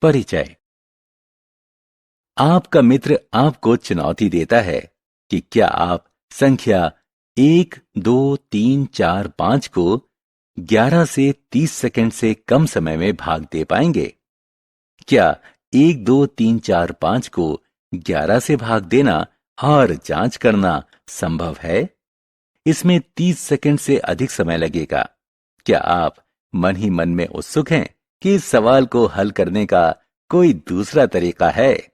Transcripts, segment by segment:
परिचय। आपका मित्र आपको चुनौती देता है कि क्या आप संख्या 1, 2, 3, 4, 5 को 11 से 30 सेकंड से कम समय में भाग दे पाएंगे? क्या 1, 2, 3, 4, 5 को 11 से भाग देना और जांच करना संभव है? इसमें 30 सेकंड से अधिक समय लगेगा। क्या आप मन ही मन में उत्सुक हैं कि इस सवाल को हल करने का कोई दूसरा तरीका है?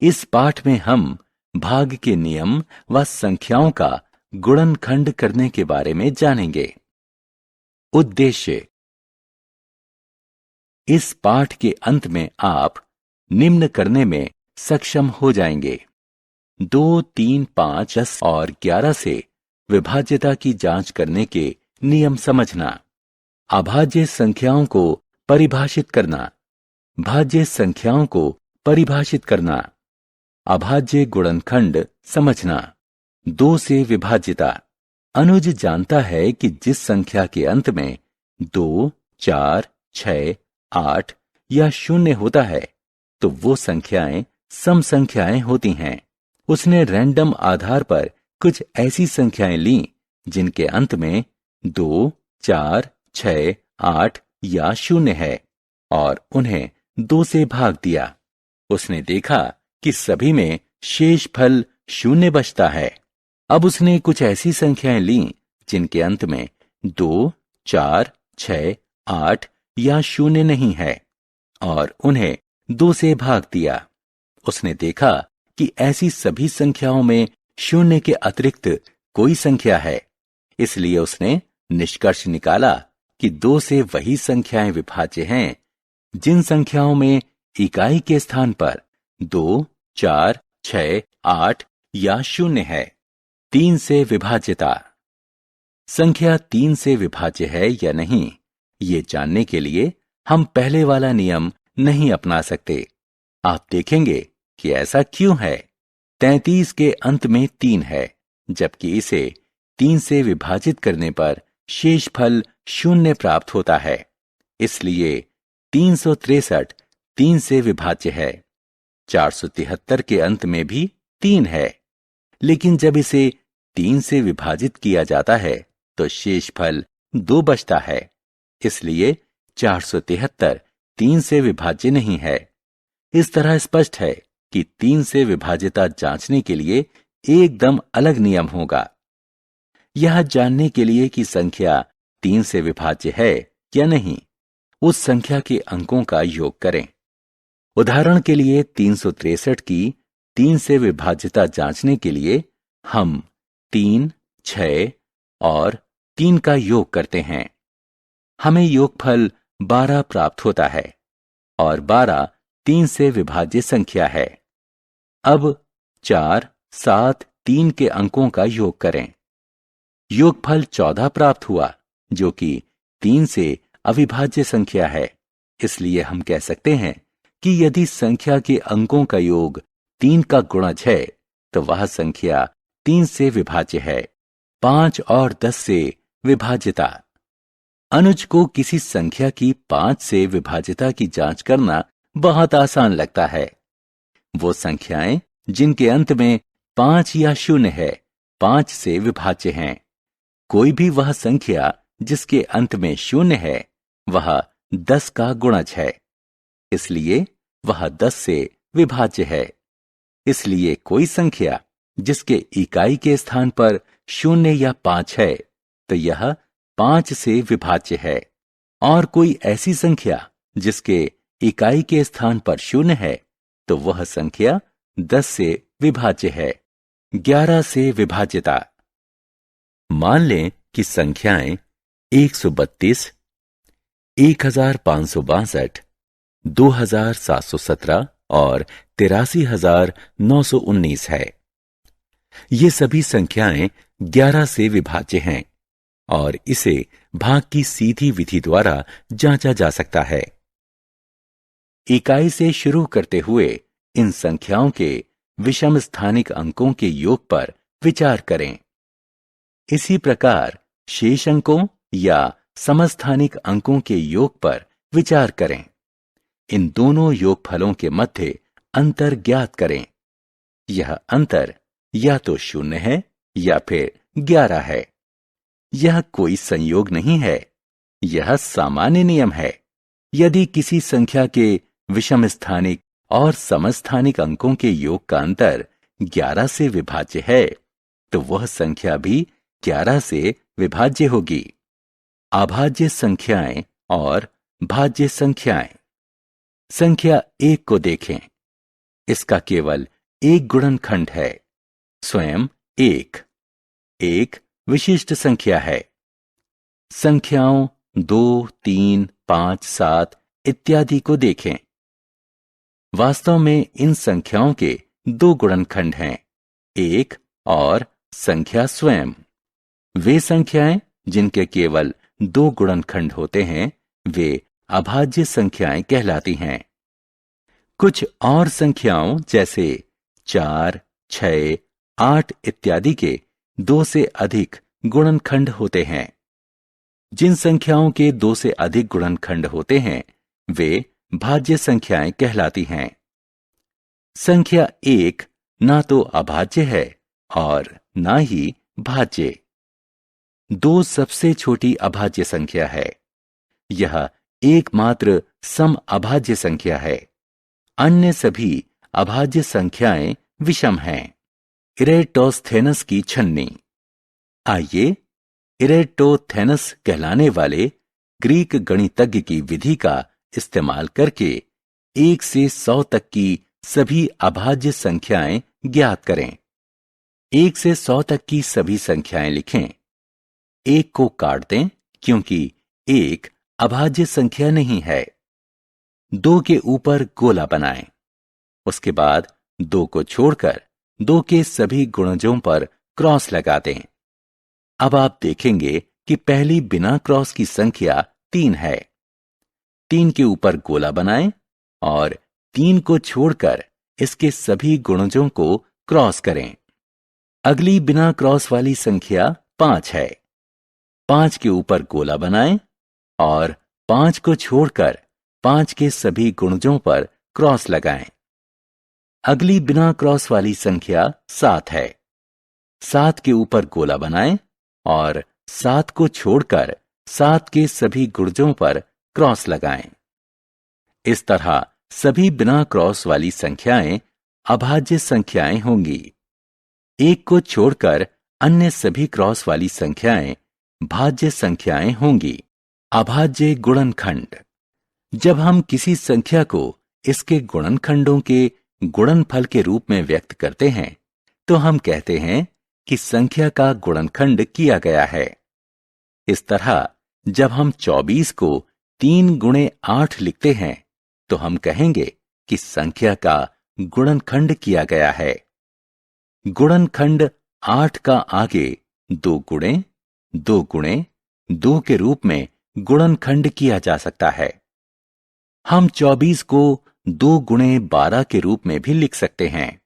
इस पाठ में हम भाग के नियम व संख्याओं का गुणनखंड करने के बारे में जानेंगे। उद्देश्य। इस पाठ के अंत में आप निम्न करने में सक्षम हो जाएंगे: 2, 3, 5, 10 और 11 से विभाज्यता की जांच करने के नियम समझना, अभाज्य संख्याओं को परिभाषित करना, भाज्य संख्याओं को परिभाषित करना, अभाज्य गुणनखंड समझना, 2 से विभाज्यता। अनुज जानता है कि जिस संख्या के अंत में 2, 4, 6, 8 या 0 होता है तो वो संख्याएं सम संख्याएं होती हैं। उसने रैंडम आधार पर कुछ ऐसी संख्याएं लीं जिनके अंत में 2, 4, 6, 8 या 0 है और उन्हें 2 से भाग दिया। उसने देखा कि सभी में शेषफल 0 बचता है। अब उसने कुछ ऐसी संख्याएं लीं जिनके अंत में 2, 4, 6, 8 या 0 नहीं है और उन्हें 2 से भाग दिया। उसने देखा कि ऐसी सभी संख्याओं में 0 के अतिरिक्त कोई संख्या है, इसलिए उसने निष्कर्ष निकाला कि 2 से वही संख्याएं विभाज्य हैं जिन संख्याओं में इकाई के स्थान पर 2, 4, 6, 8 या 0 है। 3 से विभाज्यता। संख्या 3 से विभाज्य है या नहीं, ये जानने के लिए हम पहले वाला नियम नहीं अपना सकते। आप देखेंगे कि ऐसा क्यों है। 33 के अंत में 3 है, जबकि इसे 3 से विभाजित करने पर शेषफल 0 प्राप्त होता है। इसलिए 363 3 से विभाज्य है। 473 के अंत में भी 3 है, लेकिन जब इसे 3 से विभाजित किया जाता है तो शेषफल 2 बचता है। इसलिए 473 3 से विभाज्य नहीं है। इस तरह स्पष्ट है कि 3 से विभाज्यता जांचने के लिए एकदम अलग नियम होगा। यह जानने के लिए कि संख्या 3 से विभाज्य है या नहीं, उस संख्या के अंकों का योग करें। उदाहरण के लिए 363 की 3 से विभाज्यता जांचने के लिए हम 3, 6 और 3 का योग करते हैं। हमें योगफल 12 प्राप्त होता है और 12 3 से विभाज्य संख्या है। अब 4, 7, 3 के अंकों का योग करें। योगफल 14 प्राप्त हुआ, जो कि 3 से अविभाज्य संख्या है। इसलिए हम कह सकते हैं कि यदि संख्या के अंकों का योग 3 का गुणज है तो वह संख्या 3 से विभाज्य है। 5 और 10 से विभाज्यता। अनुज को किसी संख्या की 5 से विभाज्यता की जांच करना बहुत आसान लगता है। वो संख्याएं जिनके अंत में 5 या 0 है 5 से विभाज्य हैं। कोई भी वह संख्या जिसके अंत में 0 है वह 10 का गुणज है, इसलिए वह 10 से विभाज्य है। इसलिए कोई संख्या जिसके इकाई के स्थान पर 0 या 5 है तो यह 5 से विभाज्य है, और कोई ऐसी संख्या जिसके इकाई के स्थान पर 0 है तो वह संख्या 10 से विभाज्य है। 11 से विभाज्यता। मान लें कि संख्याएं 132, 1562, 2717 और 83919 है। ये सभी संख्याएं 11 से विभाज्य हैं और इसे भाग की सीधी विधि द्वारा जांचा जा सकता है। इकाई से शुरू करते हुए इन संख्याओं के विषम स्थानिक अंकों के योग पर विचार करें। इसी प्रकार शेष अंकों या समस्थानिक अंकों के योग पर विचार करें। इन दोनों योगफलों के मध्य अंतर ज्ञात करें। यह अंतर या तो 0 है या फिर 11 है। यह कोई संयोग नहीं है, यह सामान्य नियम है। यदि किसी संख्या के विषम स्थानिक और समस्थानिक अंकों के योग का अंतर 11 से विभाज्य है, तो वह संख्या भी 11 से विभाज्य होगी। अभाज्य संख्याएं और भाज्य संख्याएं। संख्या 1 को देखें। इसका केवल एक गुणनखंड है, स्वयं 1। एक विशिष्ट संख्या है। संख्याओं 2, 3, 5, 7 इत्यादि को देखें। वास्तव में इन संख्याओं के 2 गुणनखंड हैं, 1 और संख्या स्वयं। वे संख्याएं जिनके केवल 2 गुणनखंड होते हैं, वे अभाज्य संख्याएं कहलाती हैं। कुछ और संख्याओं जैसे 4, 6, 8 इत्यादि के 2 से अधिक गुणनखंड होते हैं। जिन संख्याओं के 2 से अधिक गुणनखंड होते हैं, वे भाज्य संख्याएं कहलाती हैं। संख्या 1 ना तो अभाज्य है और ना ही भाज्य। 2 सबसे छोटी अभाज्य संख्या है। यह एकमात्र सम अभाज्य संख्या है। अन्य सभी अभाज्य संख्याएं विषम हैं। इरेटोस्थेनस की छन्नी। आइए इरेटोस्थेनस कहलाने वाले ग्रीक गणितज्ञ की विधि का इस्तेमाल करके 1 से 100 तक की सभी अभाज्य संख्याएं ज्ञात करें। 1 से 100 तक की सभी संख्याएं लिखें। 1 को काट दें क्योंकि 1 अभाज्य संख्या नहीं है। 2 के ऊपर गोला बनाएं। उसके बाद 2 को छोड़कर 2 के सभी गुणजों पर क्रॉस लगा दें। अब आप देखेंगे कि पहली बिना क्रॉस की संख्या 3 है। 3 के ऊपर गोला बनाएं और 3 को छोड़कर इसके सभी गुणजों को क्रॉस करें। अगली बिना क्रॉस वाली संख्या 5 है। 5 के ऊपर गोला बनाएं और 5 को छोड़कर 5 के सभी गुणजों पर क्रॉस लगाएं। अगली बिना क्रॉस वाली संख्या 7 है। 7 के ऊपर गोला बनाएं और 7 को छोड़कर 7 के सभी गुणजों पर क्रॉस लगाएं। इस तरह सभी बिना क्रॉस वाली संख्याएं अभाज्य संख्याएं होंगी। 1 को छोड़कर अन्य सभी क्रॉस वाली संख्याएं भाज्य संख्याएं होंगी। अभाज्य गुणनखंड। जब हम किसी संख्या को इसके गुणनखंडों के गुणनफल के रूप में व्यक्त करते हैं, तो हम कहते हैं कि संख्या का गुणनखंड किया गया है। इस तरह जब हम 24 को 3 गुणे 8 लिखते हैं, तो हम कहेंगे कि संख्या का गुणनखंड किया गया है। गुणनखंड 8 का आगे 2 गुणे 2 गुणे 2 के रूप में गुणनखंड किया जा सकता है। हम 24 को 2 गुणे 12 के रूप में भी लिख सकते हैं।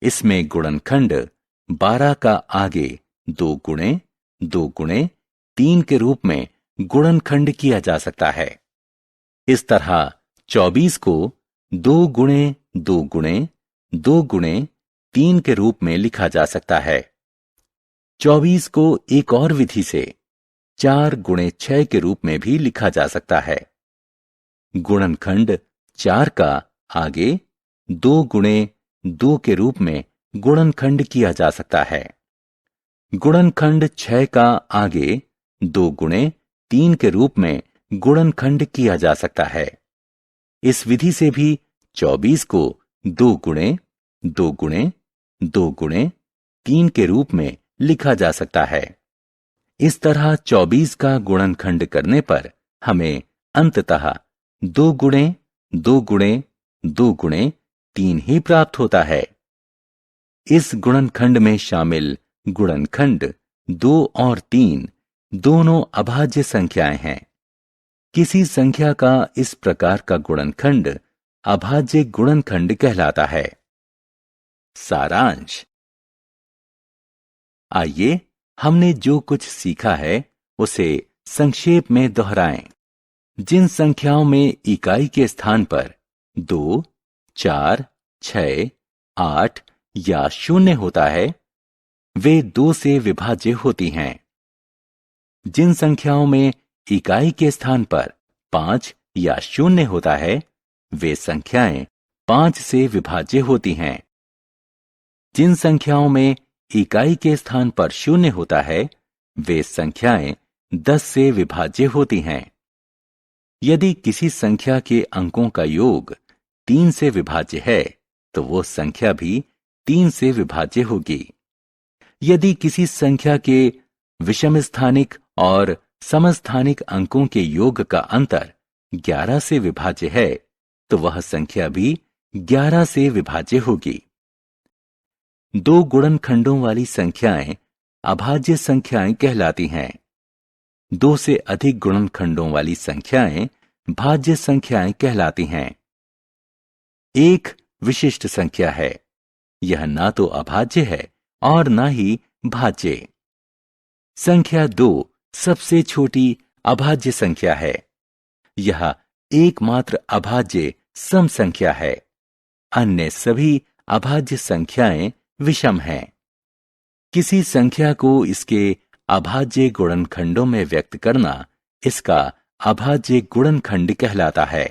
इसमें गुणनखंड 12 का आगे 2 गुणे 2 गुणे 3 के रूप में गुणनखंड किया जा सकता है। इस तरह 24 को 2 गुणे 2 गुणे 2 गुणे 3 के रूप में लिखा जा सकता है। 24 को एक और विधि से 4 गुणे 6 के रूप में भी लिखा जा सकता है। गुणनखंड 4 का आगे 2 गुणे 2 के रूप में गुणनखंड किया जा सकता है। गुणनखंड 6 का आगे 2 गुणे 3 के रूप में गुणनखंड किया जा सकता है। इस विधि से भी 24 को 2 गुणे 2 गुणे 2 गुणे 3 के रूप में लिखा जा सकता है। इस तरह 24 का गुणनखंड करने पर हमें अंततः 2 गुणे 2 गुणे 2 गुणे 3 ही प्राप्त होता है। इस गुणनखंड में शामिल गुणनखंड 2 और 3 दोनों अभाज्य संख्याएं हैं। किसी संख्या का इस प्रकार का गुणनखंड अभाज्य गुणनखंड कहलाता है। सारांश। आइए हमने जो कुछ सीखा है उसे संक्षेप में दोहराएं। जिन संख्याओं में इकाई के स्थान पर 2, 4, 6, 8 या 0 होता है वे 2 से विभाज्य होती हैं। जिन संख्याओं में इकाई के स्थान पर 5 या 0 होता है वे संख्याएं 5 से विभाज्य होती हैं। जिन संख्याओं में इकाई के स्थान पर 0 होता है वे संख्याएं 10 से विभाज्य होती हैं। यदि किसी संख्या के अंकों का योग 3 से विभाज्य है तो वो संख्या भी 3 से विभाज्य होगी। यदि किसी संख्या के विषम स्थानिक और समस्थानिक अंकों के योग का अंतर 11 से विभाज्य है तो वह संख्या भी 11 से विभाज्य होगी। 2 गुणनखंडों वाली संख्याएं अभाज्य संख्याएं कहलाती हैं। 2 से अधिक गुणनखंडों वाली संख्याएं भाज्य संख्याएं कहलाती हैं। 1 विशिष्ट संख्या है। यह ना तो अभाज्य है और ना ही भाज्य। संख्या 2 सबसे छोटी अभाज्य संख्या है। यह एकमात्र अभाज्य सम संख्या है। अन्य सभी अभाज्य संख्याएं विषम हैं। किसी संख्या को इसके अभाज्य गुणनखंडों में व्यक्त करना इसका अभाज्य गुणनखंड कहलाता है।